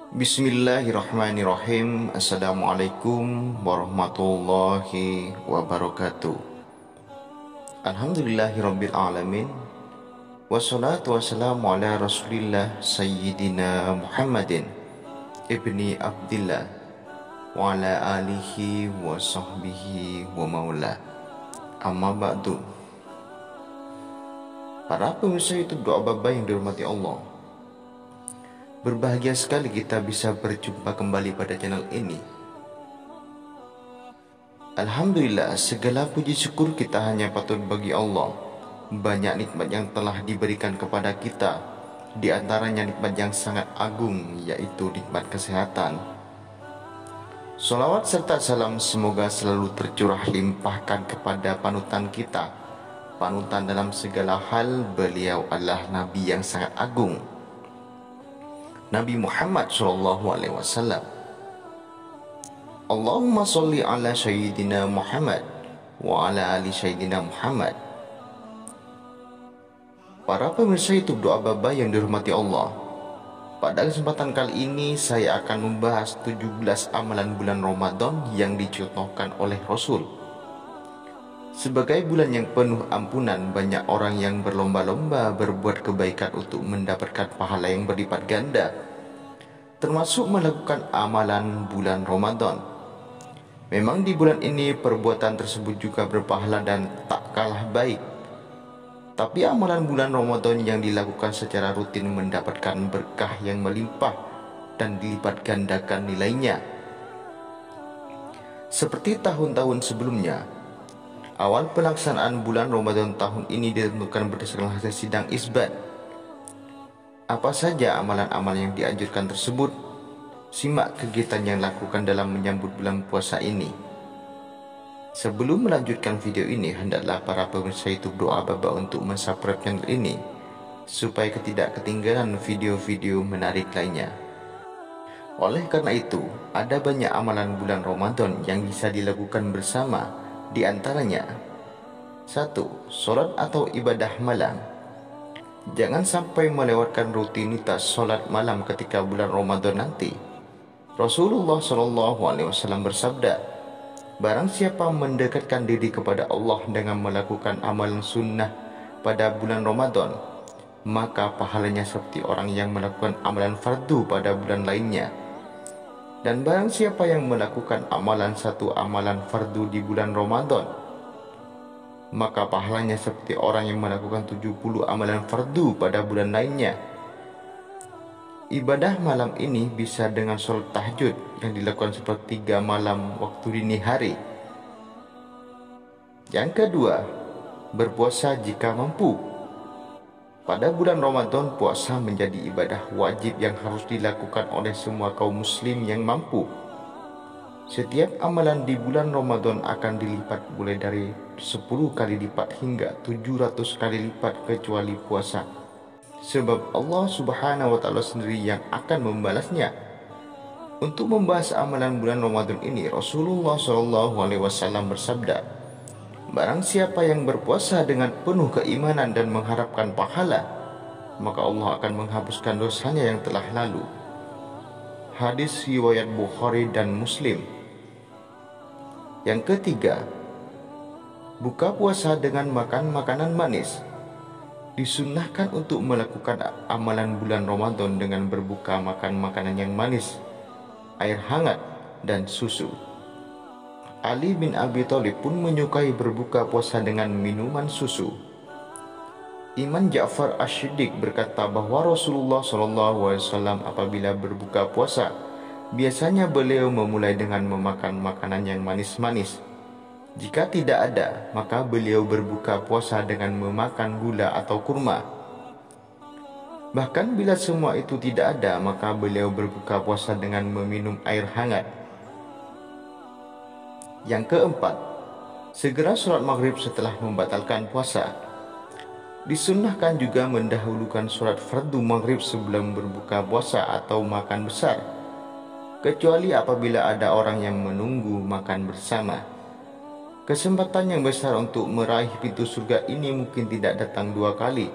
Bismillahirrahmanirrahim. Assalamualaikum warahmatullahi wabarakatuh. Alhamdulillahirabbil alamin. Wassalatu wassalamu ala Rasulillah Sayyidina Muhammadin ibni Abdillah wa ala alihi wa sahbihi wa maula. Amma ba'du. Para pemirsa YouTube Doa Baba yang dirahmati Allah, berbahagia sekali kita bisa berjumpa kembali pada channel ini. Alhamdulillah, segala puji syukur kita hanya patut bagi Allah. Banyak nikmat yang telah diberikan kepada kita, di antaranya nikmat yang sangat agung, yaitu nikmat kesehatan. Salawat serta salam semoga selalu tercurah limpahkan kepada panutan kita. Panutan dalam segala hal, beliau adalah Nabi yang sangat agung, Nabi Muhammad SAW. Allahumma salli ala Sayyidina Muhammad wa ala ali Sayyidina Muhammad. Para pemirsa YouTube Doa Baba yang dirahmati Allah, pada kesempatan kali ini saya akan membahas 17 amalan bulan Ramadan yang dicontohkan oleh Rasul. Sebagai bulan yang penuh ampunan, banyak orang yang berlomba-lomba berbuat kebaikan untuk mendapatkan pahala yang berlipat ganda, termasuk melakukan amalan bulan Ramadan. Memang di bulan ini perbuatan tersebut juga berpahala dan tak kalah baik. Tapi amalan bulan Ramadan yang dilakukan secara rutin mendapatkan berkah yang melimpah dan dilipat gandakan nilainya. Seperti tahun-tahun sebelumnya, awal pelaksanaan bulan Ramadan tahun ini ditentukan berdasarkan hasil sidang isbat. Apa saja amalan-amalan yang dianjurkan tersebut? Simak kegiatan yang dilakukan dalam menyambut bulan puasa ini. Sebelum melanjutkan video ini, hendaklah para pemirsa YouTube Doa Baba untuk subscribe channel ini, supaya tidak ketinggalan video-video menarik lainnya. Oleh karena itu, ada banyak amalan bulan Ramadan yang bisa dilakukan bersama. Di antaranya, 1. Sholat atau ibadah malam. Jangan sampai melewatkan rutinitas sholat malam ketika bulan Ramadan nanti. Rasulullah SAW bersabda, barang siapa mendekatkan diri kepada Allah dengan melakukan amalan sunnah pada bulan Ramadan, maka pahalanya seperti orang yang melakukan amalan fardu pada bulan lainnya. Dan barang siapa yang melakukan satu amalan fardu di bulan Ramadan, maka pahalanya seperti orang yang melakukan 70 amalan fardu pada bulan lainnya. Ibadah malam ini bisa dengan sholat tahajud yang dilakukan sepertiga malam waktu dini hari. Yang kedua, berpuasa jika mampu. Pada bulan Ramadan, puasa menjadi ibadah wajib yang harus dilakukan oleh semua kaum muslim yang mampu. Setiap amalan di bulan Ramadan akan dilipat mulai dari 10 kali lipat hingga 700 kali lipat kecuali puasa. Sebab Allah Subhanahu wa Ta'ala sendiri yang akan membalasnya. Untuk membahas amalan bulan Ramadan ini, Rasulullah SAW bersabda, barang siapa yang berpuasa dengan penuh keimanan dan mengharapkan pahala, maka Allah akan menghapuskan dosanya yang telah lalu. Hadis riwayat Bukhari dan Muslim. Yang ketiga, buka puasa dengan makan makanan manis. Disunnahkan untuk melakukan amalan bulan Ramadan dengan berbuka makan makanan yang manis, air hangat, dan susu. Ali bin Abi Thalib pun menyukai berbuka puasa dengan minuman susu. Imam Ja'far Ash-Shiddiq berkata bahwa Rasulullah SAW apabila berbuka puasa, biasanya beliau memulai dengan memakan makanan yang manis-manis. Jika tidak ada, maka beliau berbuka puasa dengan memakan gula atau kurma. Bahkan bila semua itu tidak ada, maka beliau berbuka puasa dengan meminum air hangat. Yang keempat, segera sholat maghrib setelah membatalkan puasa. Disunnahkan juga mendahulukan sholat fardu maghrib sebelum berbuka puasa atau makan besar, kecuali apabila ada orang yang menunggu makan bersama. Kesempatan yang besar untuk meraih pintu surga ini mungkin tidak datang dua kali.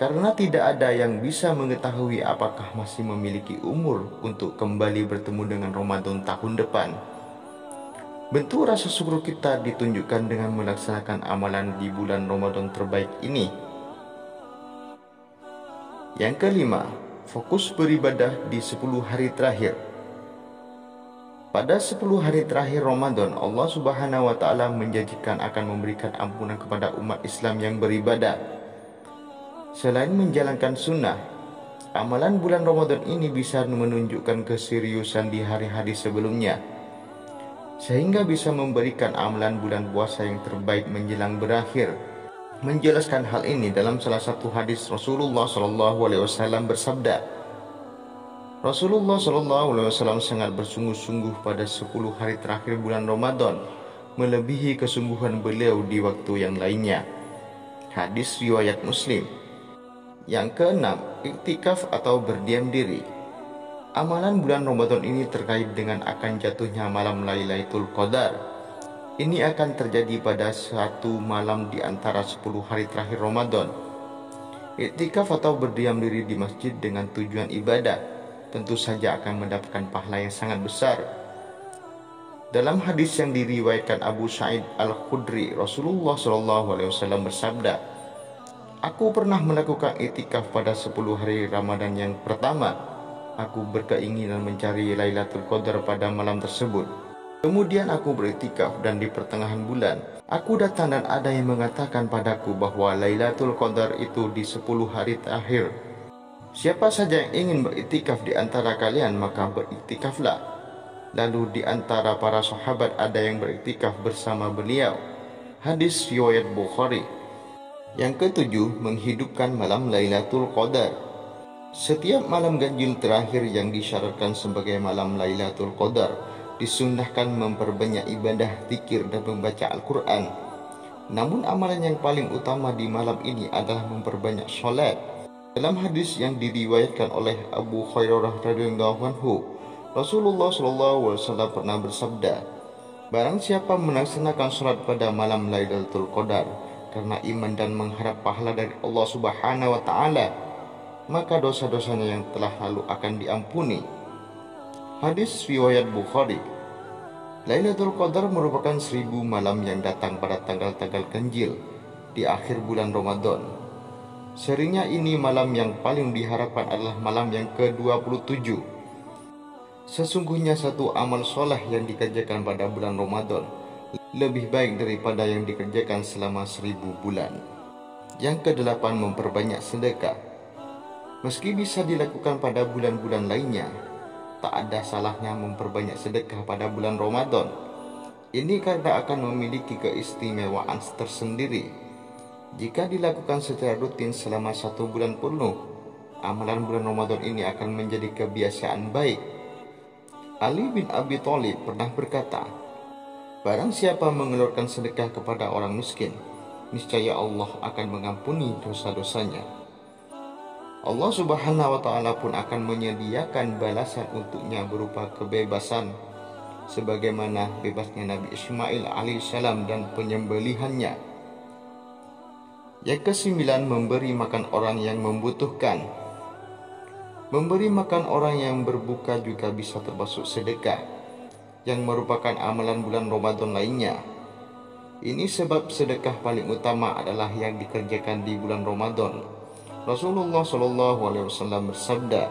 karena tidak ada yang bisa mengetahui apakah masih memiliki umur untuk kembali bertemu dengan Ramadan tahun depan. Bentuk rasa syukur kita ditunjukkan dengan melaksanakan amalan di bulan Ramadan terbaik ini. Yang kelima, fokus beribadah di 10 hari terakhir. Pada 10 hari terakhir Ramadan, Allah Subhanahu wa Ta'ala menjanjikan akan memberikan ampunan kepada umat Islam yang beribadah. Selain menjalankan sunnah, amalan bulan Ramadan ini bisa menunjukkan keseriusan di hari-hari sebelumnya, sehingga bisa memberikan amalan bulan puasa yang terbaik menjelang berakhir. Menjelaskan hal ini dalam salah satu hadis Rasulullah SAW bersabda, Rasulullah SAW sangat bersungguh-sungguh pada 10 hari terakhir bulan Ramadan, melebihi kesungguhan beliau di waktu yang lainnya. Hadis riwayat Muslim. Yang keenam, iktikaf atau berdiam diri. Amalan bulan Ramadan ini terkait dengan akan jatuhnya malam Lailatul Qadar. Ini akan terjadi pada satu malam di antara 10 hari terakhir Ramadan. Iktikaf atau berdiam diri di masjid dengan tujuan ibadah tentu saja akan mendapatkan pahala yang sangat besar. Dalam hadis yang diriwayatkan Abu Sa'id Al-Khudri, Rasulullah SAW bersabda, "Aku pernah melakukan iktikaf pada 10 hari Ramadan yang pertama. Aku berkeinginan mencari Lailatul Qadar pada malam tersebut. Kemudian aku beriktikaf dan di pertengahan bulan, aku datang dan ada yang mengatakan padaku bahwa Lailatul Qadar itu di 10 hari terakhir. Siapa saja yang ingin beriktikaf di antara kalian, maka beriktikaflah." Lalu di antara para sahabat ada yang beriktikaf bersama beliau. Hadis riwayat Bukhari. Yang ketujuh, menghidupkan malam Lailatul Qadar. Setiap malam ganjil terakhir yang disyaratkan sebagai malam Lailatul Qadar disunnahkan memperbanyak ibadah, zikir dan membaca Al-Quran. Namun amalan yang paling utama di malam ini adalah memperbanyak sholat. Dalam hadis yang diriwayatkan oleh Abu Hurairah radhiyallahu anhu, Rasulullah SAW pernah bersabda, "Barang siapa melaksanakan sholat pada malam Lailatul Qadar karena iman dan mengharap pahala dari Allah Subhanahu wa Ta'ala, maka dosa-dosanya yang telah lalu akan diampuni." Hadis riwayat Bukhari. Lailatul Qadar merupakan 1000 malam yang datang pada tanggal-tanggal ganjil di akhir bulan Ramadan. Seringnya ini malam yang paling diharapkan adalah malam yang ke-27. Sesungguhnya satu amal soleh yang dikerjakan pada bulan Ramadan lebih baik daripada yang dikerjakan selama 1000 bulan. Yang kedelapan, memperbanyak sedekah. Meski bisa dilakukan pada bulan-bulan lainnya, tak ada salahnya memperbanyak sedekah pada bulan Ramadan. Ini karena akan memiliki keistimewaan tersendiri. Jika dilakukan secara rutin selama 1 bulan penuh, amalan bulan Ramadan ini akan menjadi kebiasaan baik. Ali bin Abi Thalib pernah berkata, "Barang siapa mengeluarkan sedekah kepada orang miskin, niscaya Allah akan mengampuni dosa-dosanya. Allah Subhanahu wa Ta'ala pun akan menyediakan balasan untuknya berupa kebebasan, sebagaimana bebasnya Nabi Ismail alaihissalam dan penyembelihannya." Yang kesembilan, memberi makan orang yang membutuhkan. Memberi makan orang yang berbuka juga bisa termasuk sedekah, yang merupakan amalan bulan Ramadan lainnya. Ini sebab sedekah paling utama adalah yang dikerjakan di bulan Ramadan. Rasulullah SAW bersabda,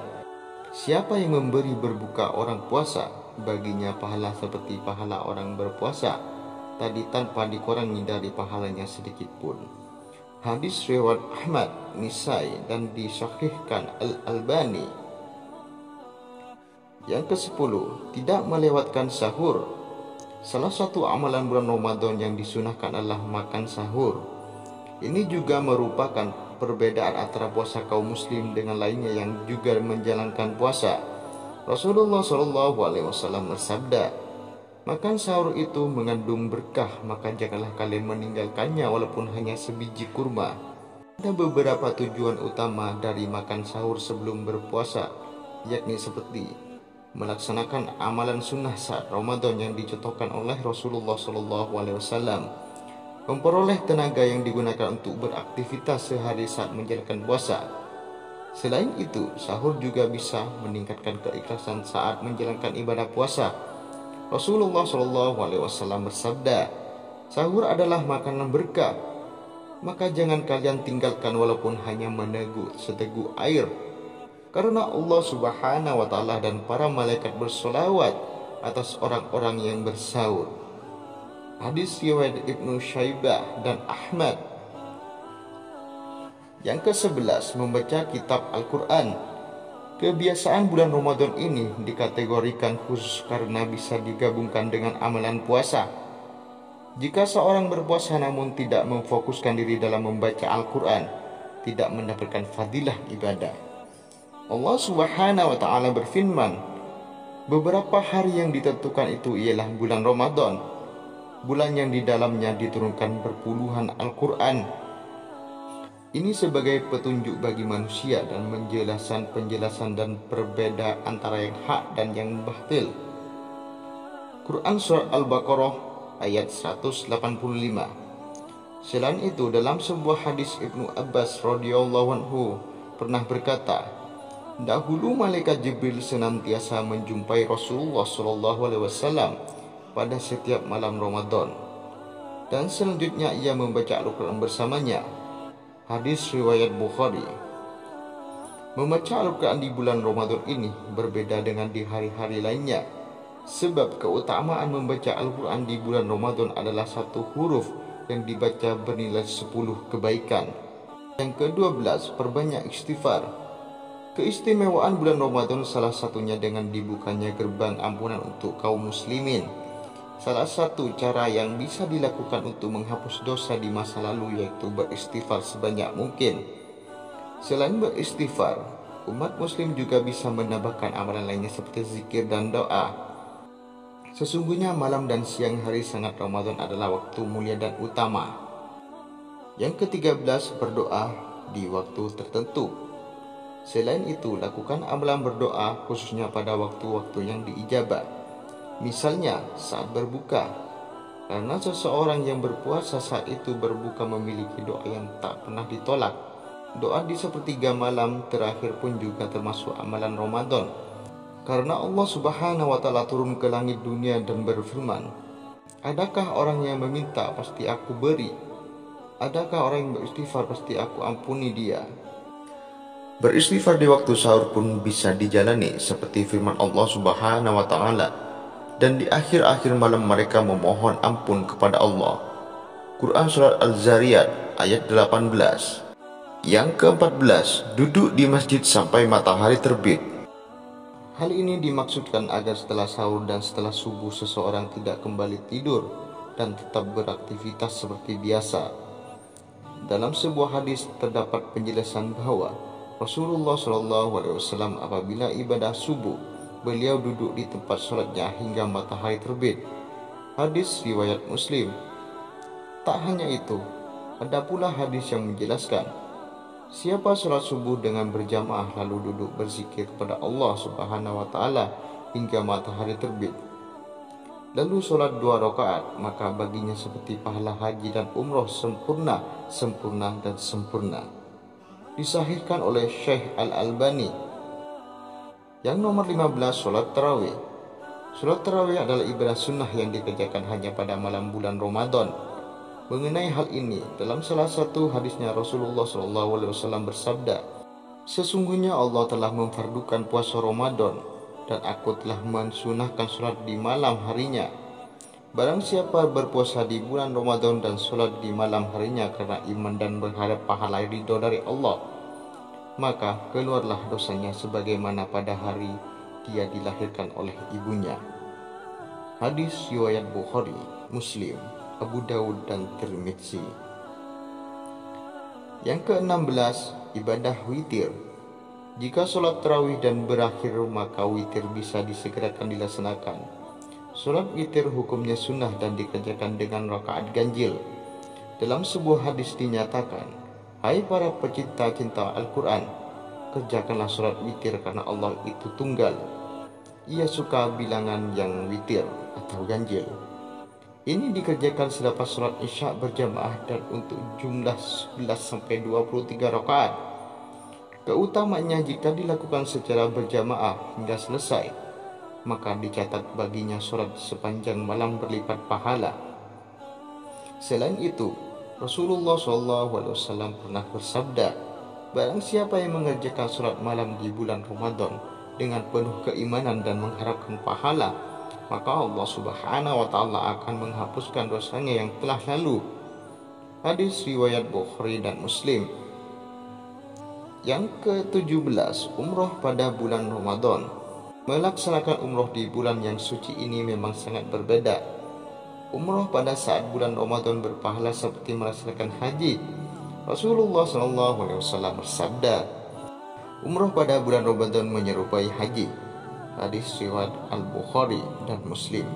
"Siapa yang memberi berbuka orang puasa, baginya pahala seperti pahala orang berpuasa, tadi tanpa dikurangi dari pahalanya sedikit pun." Hadis riwayat Ahmad, Nisai dan disahihkan Al-Albani. Yang ke-10, tidak melewatkan sahur. Salah satu amalan bulan Ramadan yang disunahkan adalah makan sahur. Ini juga merupakan perbedaan antara puasa kaum muslim dengan lainnya yang juga menjalankan puasa. Rasulullah SAW bersabda, "Makan sahur itu mengandung berkah, maka janganlah kalian meninggalkannya walaupun hanya sebiji kurma." Ada beberapa tujuan utama dari makan sahur sebelum berpuasa, yakni seperti melaksanakan amalan sunnah saat Ramadan yang dicontohkan oleh Rasulullah SAW, memperoleh tenaga yang digunakan untuk beraktivitas sehari saat menjalankan puasa. Selain itu, sahur juga bisa meningkatkan keikhlasan saat menjalankan ibadah puasa. Rasulullah SAW bersabda, "Sahur adalah makanan berkah, maka jangan kalian tinggalkan walaupun hanya meneguk seteguk air. Karena Allah Subhanahu wa Ta'ala dan para malaikat bersolawat atas orang-orang yang bersahur." Hadis riwayat Ibnu Syaibah dan Ahmad. Yang ke-11, membaca kitab Al-Quran. Kebiasaan bulan Ramadan ini dikategorikan khusus karena bisa digabungkan dengan amalan puasa. Jika seorang berpuasa namun tidak memfokuskan diri dalam membaca Al-Quran, tidak mendapatkan fadilah ibadah. Allah Subhanahu wa Ta'ala berfirman, beberapa hari yang ditentukan itu ialah bulan Ramadan, bulan yang di dalamnya diturunkan berpuluhan Al-Quran. Ini sebagai petunjuk bagi manusia dan menjelaskan penjelasan dan perbedaan antara yang hak dan yang batil. Quran Surah Al-Baqarah ayat 185. Selain itu, dalam sebuah hadis Ibnu Abbas radhiyallahu anhu pernah berkata, dahulu malaikat Jibril senantiasa menjumpai Rasulullah SAW pada setiap malam Ramadan, dan selanjutnya ia membaca Al-Quran bersamanya. Hadis riwayat Bukhari. Membaca Al-Quran di bulan Ramadan ini berbeda dengan di hari-hari lainnya, sebab keutamaan membaca Al-Quran di bulan Ramadan adalah satu huruf yang dibaca bernilai 10 kebaikan. Yang ke-12, perbanyak istighfar. Keistimewaan bulan Ramadan salah satunya dengan dibukanya gerbang ampunan untuk kaum muslimin. Salah satu cara yang bisa dilakukan untuk menghapus dosa di masa lalu yaitu beristighfar sebanyak mungkin. Selain beristighfar, umat muslim juga bisa menambahkan amalan lainnya seperti zikir dan doa. Sesungguhnya malam dan siang hari sangat Ramadan adalah waktu mulia dan utama. Yang ke-13, berdoa di waktu tertentu. Selain itu, lakukan amalan berdoa khususnya pada waktu-waktu yang diijabah. Misalnya saat berbuka, karena seseorang yang berpuasa saat itu berbuka memiliki doa yang tak pernah ditolak. Doa di sepertiga malam terakhir pun juga termasuk amalan Ramadan, karena Allah Subhanahu wa Ta'ala turun ke langit dunia dan berfirman, adakah orang yang meminta pasti aku beri, adakah orang yang beristighfar pasti aku ampuni dia. Beristighfar di waktu sahur pun bisa dijalani seperti firman Allah Subhanahu wa Ta'ala, dan di akhir-akhir malam mereka memohon ampun kepada Allah. Quran Surat Al-Zariyat ayat 18. Yang ke-14, duduk di masjid sampai matahari terbit. Hal ini dimaksudkan agar setelah sahur dan setelah subuh seseorang tidak kembali tidur dan tetap beraktivitas seperti biasa. Dalam sebuah hadis terdapat penjelasan bahwa Rasulullah SAW apabila ibadah subuh, beliau duduk di tempat sholatnya hingga matahari terbit. Hadis riwayat Muslim. Tak hanya itu, ada pula hadis yang menjelaskan, siapa sholat subuh dengan berjamaah lalu duduk berzikir kepada Allah Subhanahu wa Ta'ala hingga matahari terbit, lalu sholat 2 rakaat, maka baginya seperti pahala haji dan umroh sempurna dan sempurna. Disahihkan oleh Syekh Al-Albani. Yang nomor 15, sholat tarawih. Sholat tarawih adalah ibadah sunnah yang dikerjakan hanya pada malam bulan Ramadan. Mengenai hal ini, dalam salah satu hadisnya Rasulullah SAW bersabda, sesungguhnya Allah telah memfardukan puasa Ramadan dan aku telah mensunahkan sholat di malam harinya. Barang siapa berpuasa di bulan Ramadan dan sholat di malam harinya karena iman dan berharap pahala ridho dari Allah, maka keluarlah dosanya sebagaimana pada hari dia dilahirkan oleh ibunya. Hadis riwayat Bukhari, Muslim, Abu Dawud dan Tirmidzi. Yang ke-16, ibadah witir. Jika sholat tarawih dan berakhir, maka witir bisa disegerakan dilaksanakan. Sholat witir hukumnya sunnah dan dikerjakan dengan rakaat ganjil. Dalam sebuah hadis dinyatakan, hai para pecinta Al-Quran, kerjakanlah sholat witir karena Allah itu tunggal. Ia suka bilangan yang witir atau ganjil. Ini dikerjakan selepas sholat isya berjamaah dan untuk jumlah 11 sampai 23 rakaat. Keutamaannya jika dilakukan secara berjamaah hingga selesai, maka dicatat baginya sholat sepanjang malam berlipat pahala. Selain itu, Rasulullah SAW pernah bersabda, barang siapa yang mengerjakan sholat malam di bulan Ramadan dengan penuh keimanan dan mengharapkan pahala, maka Allah Subhanahu wa Ta'ala akan menghapuskan dosanya yang telah lalu. Hadis riwayat Bukhari dan Muslim. Yang ke-17, umroh pada bulan Ramadan. Melaksanakan umroh di bulan yang suci ini memang sangat berbeda. Umroh pada saat bulan Ramadan berpahala seperti melaksanakan haji. Rasulullah SAW bersabda, umroh pada bulan Ramadan menyerupai haji. Hadis riwayat Al-Bukhari dan Muslim.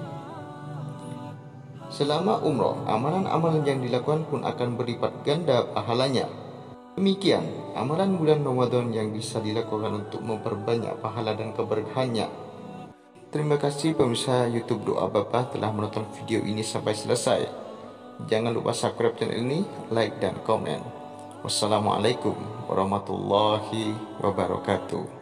Selama umroh, amalan-amalan yang dilakukan pun akan berlipat ganda pahalanya. Demikian amalan bulan Ramadan yang bisa dilakukan untuk memperbanyak pahala dan keberkahannya. Terima kasih pemirsa YouTube Doa Bapa telah menonton video ini sampai selesai. Jangan lupa subscribe channel ini, like dan komen. Wassalamualaikum warahmatullahi wabarakatuh.